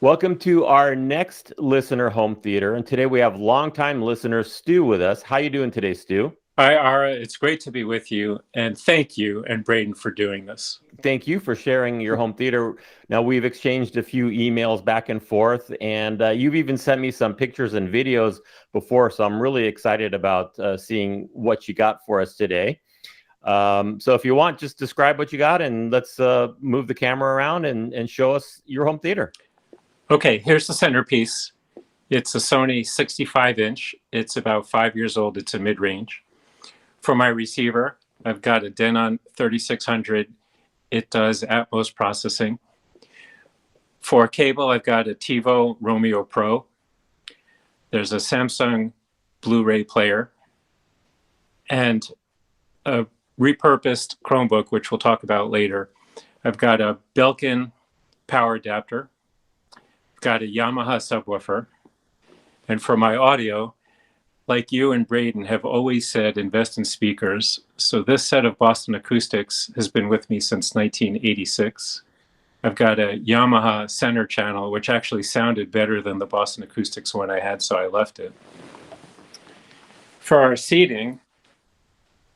Welcome to our next listener home theater, and today we have longtime listener Stu with us. How you doing today, Stu? Hi, Ara. It's great to be with you, and thank you and Braden for doing this. Thank you for sharing your home theater. Now, we've exchanged a few emails back and forth, and you've even sent me some pictures and videos before, so I'm really excited about seeing what you got for us today. So if you want, just describe what you got, and let's move the camera around and show us your home theater. Okay, here's the centerpiece. It's a Sony 65-inch. It's about 5 years old. It's a mid-range. For my receiver, I've got a Denon 3600. It does Atmos processing. For cable, I've got a Tivo Roamio Pro. There's a Samsung Blu-ray player and a repurposed Chromebook, which we'll talk about later. I've got a Belkin power adapter. I've got a Yamaha subwoofer. And for my audio, like you and Braden have always said, invest in speakers. So this set of Boston Acoustics has been with me since 1986. I've got a Yamaha center channel, which actually sounded better than the Boston Acoustics one I had, so I left it. For our seating,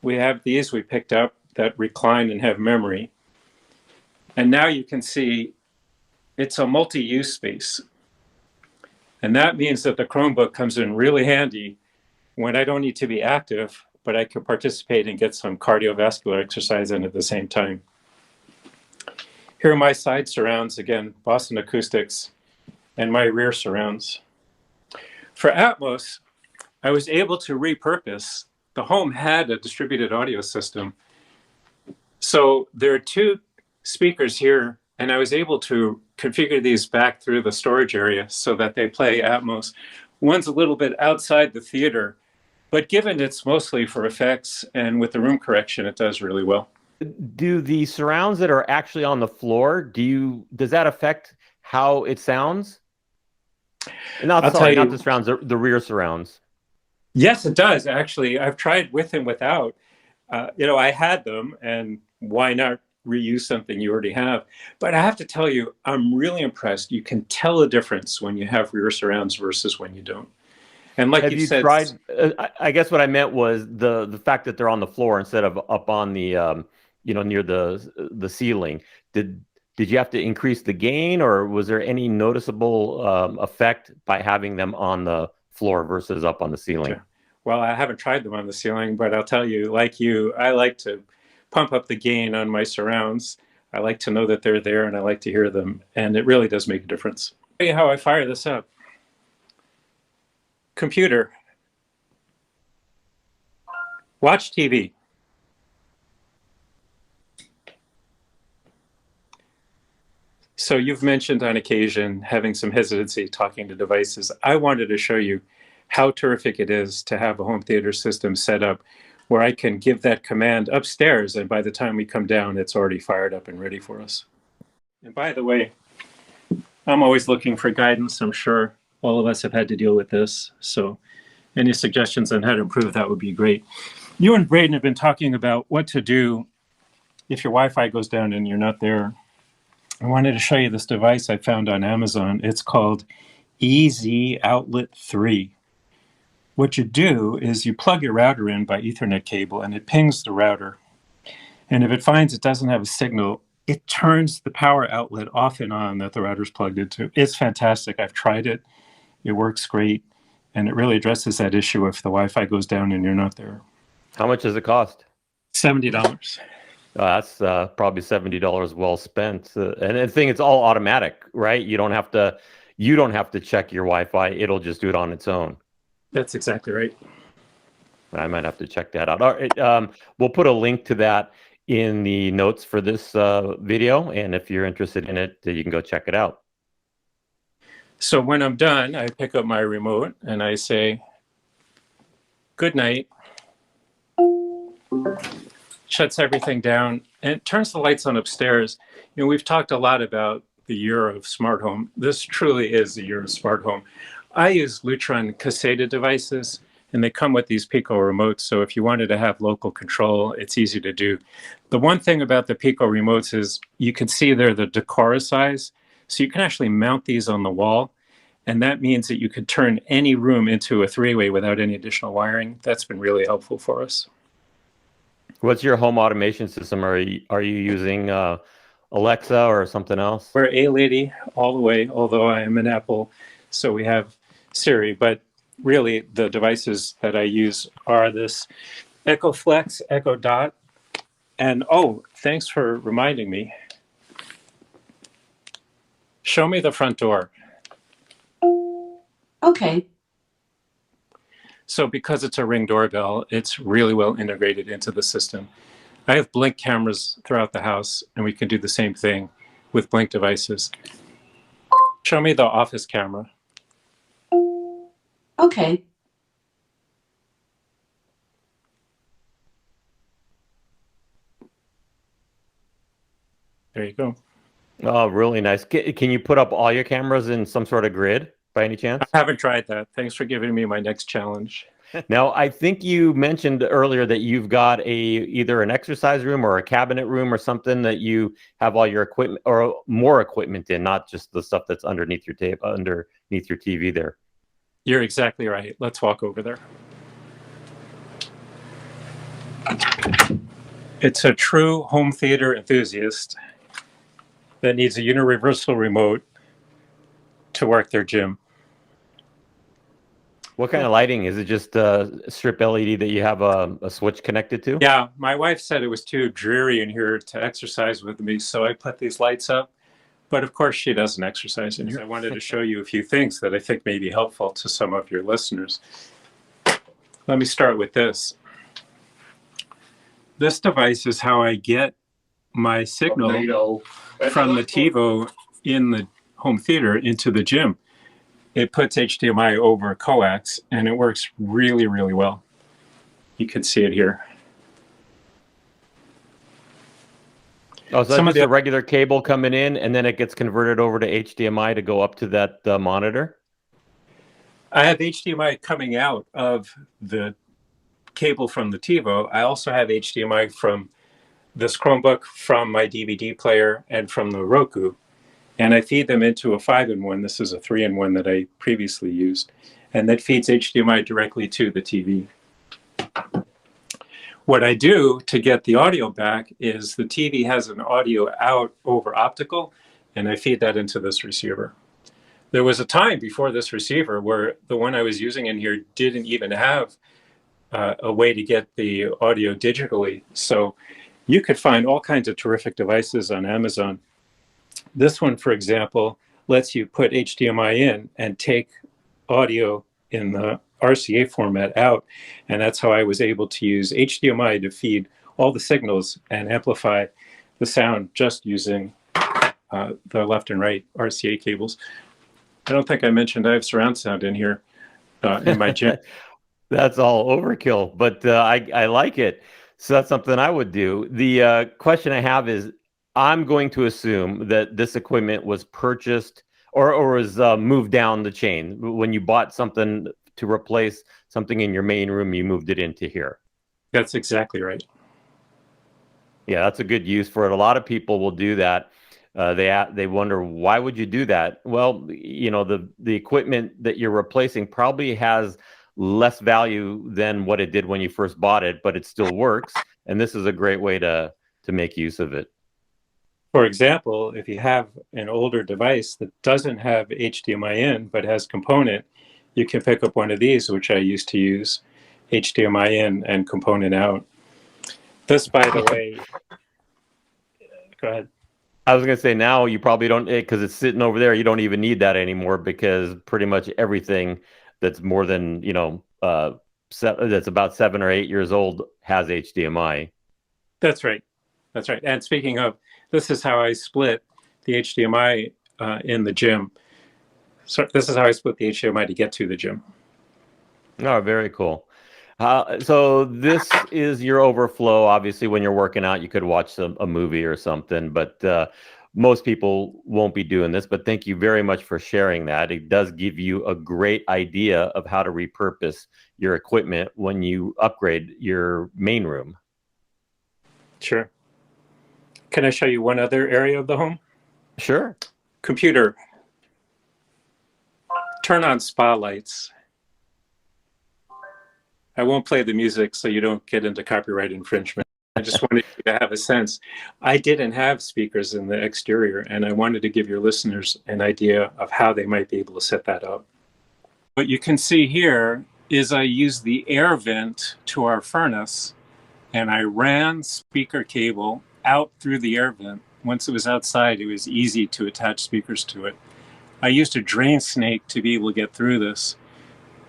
we have these we picked up that recline and have memory. And now you can see it's a multi-use space. And that means that the Chromebook comes in really handy when I don't need to be active, but I can participate and get some cardiovascular exercise in at the same time. Here are my side surrounds, again, Boston Acoustics, and my rear surrounds. For Atmos, I was able to repurpose. The home had a distributed audio system. So there are two speakers here, and I was able to configure these back through the storage area so that they play Atmos. One's a little bit outside the theater, but given it's mostly for effects and with the room correction, it does really well. Do the surrounds that are actually on the floor, does that affect how it sounds? Not the surrounds, the rear surrounds. Yes, it does, actually. I've tried with and without. I had them, and why not reuse something you already have? But I have to tell you, I'm really impressed. You can tell the difference when you have rear surrounds versus when you don't. And like you said, tried? I guess what I meant was the fact that they're on the floor instead of up on the near the ceiling. Did you have to increase the gain, or was there any noticeable effect by having them on the floor versus up on the ceiling? Sure. Well, I haven't tried them on the ceiling, but I'll tell you, like you, I like to pump up the gain on my surrounds. I like to know that they're there, and I like to hear them, and it really does make a difference. I'll tell you how I fire this up. Computer. Watch TV. So you've mentioned on occasion having some hesitancy talking to devices. I wanted to show you how terrific it is to have a home theater system set up where I can give that command upstairs, and by the time we come down, it's already fired up and ready for us. And by the way, I'm always looking for guidance. I'm sure all of us have had to deal with this. So any suggestions on how to improve that would be great. You and Braden have been talking about what to do if your Wi-Fi goes down and you're not there. I wanted to show you this device I found on Amazon. It's called EZ Outlet 3. What you do is you plug your router in by Ethernet cable, and it pings the router. And if it finds it doesn't have a signal, it turns the power outlet off and on that the router's plugged into. It's fantastic. I've tried it. It works great. And it really addresses that issue if the Wi-Fi goes down and you're not there. How much does it cost? $70. That's probably $70 well spent. And the thing, it's all automatic, right? You don't have to check your Wi-Fi. It'll just do it on its own. That's exactly right. I might have to check that out. All right, we'll put a link to that in the notes for this video, and if you're interested in it, you can go check it out. So when I'm done, I pick up my remote and I say, good night. Shuts everything down and it turns the lights on upstairs. We've talked a lot about the year of smart home. This truly is the year of smart home. I use Lutron Caseta devices, and they come with these Pico remotes. So if you wanted to have local control, it's easy to do. The one thing about the Pico remotes is you can see they're the Decora size. So you can actually mount these on the wall. And that means that you could turn any room into a three-way without any additional wiring. That's been really helpful for us. What's your home automation system? Are you using Alexa or something else? We're A-Lady all the way, although I am an Apple, so we have Siri. But really, the devices that I use are this Echo Flex, Echo Dot, and oh, thanks for reminding me. Show me the front door. Okay. So because it's a Ring doorbell, it's really well integrated into the system. I have Blink cameras throughout the house, and we can do the same thing with Blink devices. Show me the office camera. Okay. There you go. Oh, really nice. Can you put up all your cameras in some sort of grid by any chance? I haven't tried that. Thanks for giving me my next challenge. Now, I think you mentioned earlier that you've got either an exercise room or a cabinet room or something that you have all your equipment or more equipment in, not just the stuff that's underneath your TV there. You're exactly right. Let's walk over there. It's a true home theater enthusiast that needs a universal remote to work their gym. What kind of lighting? Is it just strip LED that you have a switch connected to? Yeah, my wife said it was too dreary in here to exercise with me, so I put these lights up. But of course, she doesn't exercise in here. I wanted to show you a few things that I think may be helpful to some of your listeners. Let me start with this. This device is how I get my signal from the Tivo in the home theater into the gym. It puts HDMI over coax, and it works really, really well. You can see it here. Oh, so that's just a regular cable coming in, and then it gets converted over to HDMI to go up to that monitor? I have HDMI coming out of the cable from the Tivo. I also have HDMI from this Chromebook, from my DVD player, and from the Roku. And I feed them into a 5-in-1. This is a 3-in-1 that I previously used. And that feeds HDMI directly to the TV. What I do to get the audio back is the TV has an audio out over optical, and I feed that into this receiver. There was a time before this receiver where the one I was using in here didn't even have a way to get the audio digitally. So you could find all kinds of terrific devices on Amazon. This one, for example, lets you put HDMI in and take audio in the RCA format out. And that's how I was able to use HDMI to feed all the signals and amplify the sound just using the left and right RCA cables. I don't think I mentioned I have surround sound in here in my gym. That's all overkill, but I like it. So that's something I would do. The question I have is, I'm going to assume that this equipment was purchased or was moved down the chain. When you bought something to replace something in your main room, you moved it into here. That's exactly right. Yeah, that's a good use for it. A lot of people will do that. They wonder, why would you do that? Well, you know, the equipment that you're replacing probably has less value than what it did when you first bought it, but it still works. And this is a great way to make use of it. For example, if you have an older device that doesn't have HDMI in but has component, you can pick up one of these, which I used to use, HDMI in and component out. This, by the way, go ahead. I was going to say, now you probably don't, because it's sitting over there, you don't even need that anymore, because pretty much everything that's more than, that's about 7 or 8 years old has HDMI. That's right. That's right. And speaking of, this is how I split the HDMI in the gym. So this is how I split the HDMI to get to the gym. Oh, very cool. So this is your overflow. Obviously, when you're working out, you could watch a movie or something, but most people won't be doing this. But thank you very much for sharing that. It does give you a great idea of how to repurpose your equipment when you upgrade your main room. Sure. Can I show you one other area of the home? Sure. Computer, turn on spotlights. I won't play the music so you don't get into copyright infringement. I just wanted you to have a sense. I didn't have speakers in the exterior, and I wanted to give your listeners an idea of how they might be able to set that up. What you can see here is I used the air vent to our furnace, and I ran speaker cable out through the air vent. Once it was outside, it was easy to attach speakers to it. I used a drain snake to be able to get through this.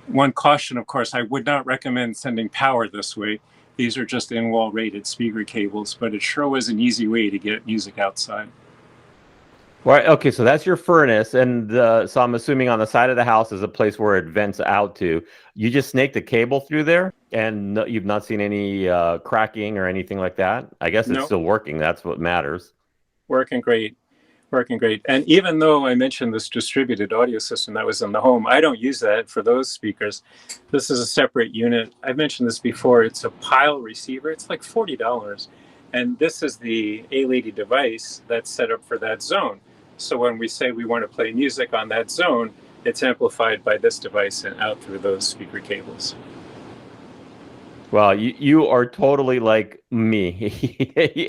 One caution, of course, I would not recommend sending power this way. These are just in-wall rated speaker cables, but it sure was an easy way to get music outside. Right. Okay. So that's your furnace, and so I'm assuming on the side of the house is a place where it vents out to. You just snaked a cable through there, and you've not seen any cracking or anything like that. I guess it's still working. That's what matters. Working great. Working great. And even though I mentioned this distributed audio system that was in the home, I don't use that for those speakers. This is a separate unit. I've mentioned this before. It's a pile receiver. It's like $40. And this is the A-Lady device that's set up for that zone. So when we say we want to play music on that zone, it's amplified by this device and out through those speaker cables. Well, you are totally like me.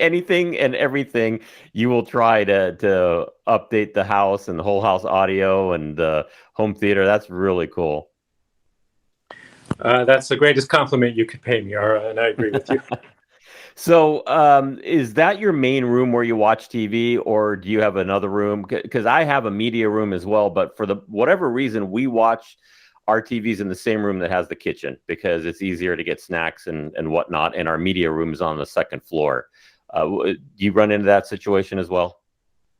Anything and everything you will try to update the house and the whole house audio and the home theater. That's really cool. That's the greatest compliment you could pay me, Ara, and I agree with you. So is that your main room where you watch TV, or do you have another room? Because I have a media room as well, but for whatever reason, we watch our TV's in the same room that has the kitchen because it's easier to get snacks and whatnot. And our media room is on the second floor. Do you run into that situation as well?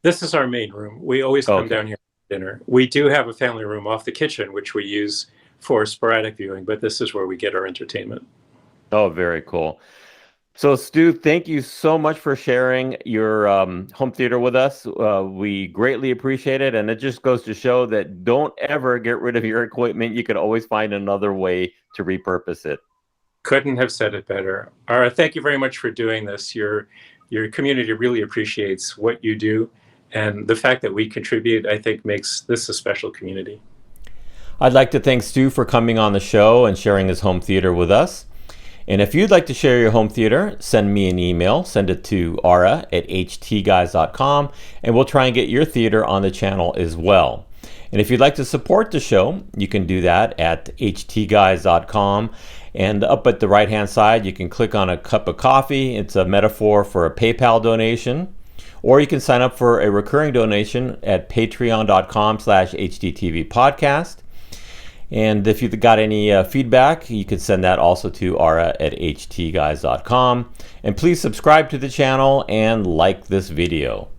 This is our main room. We always come down here for dinner. We do have a family room off the kitchen, which we use for sporadic viewing, but this is where we get our entertainment. Oh, very cool. So, Stu, thank you so much for sharing your home theater with us. We greatly appreciate it. And it just goes to show that don't ever get rid of your equipment. You can always find another way to repurpose it. Couldn't have said it better. Ara, thank you very much for doing this. Your community really appreciates what you do. And the fact that we contribute, I think, makes this a special community. I'd like to thank Stu for coming on the show and sharing his home theater with us. And if you'd like to share your home theater, send me an email. Send it to ara@htguys.com, and we'll try and get your theater on the channel as well. And if you'd like to support the show, you can do that at htguys.com. And up at the right-hand side, you can click on a cup of coffee. It's a metaphor for a PayPal donation. Or you can sign up for a recurring donation at patreon.com/hdtvpodcast. And if you've got any feedback, you can send that also to ara@htguys.com. And please subscribe to the channel and like this video.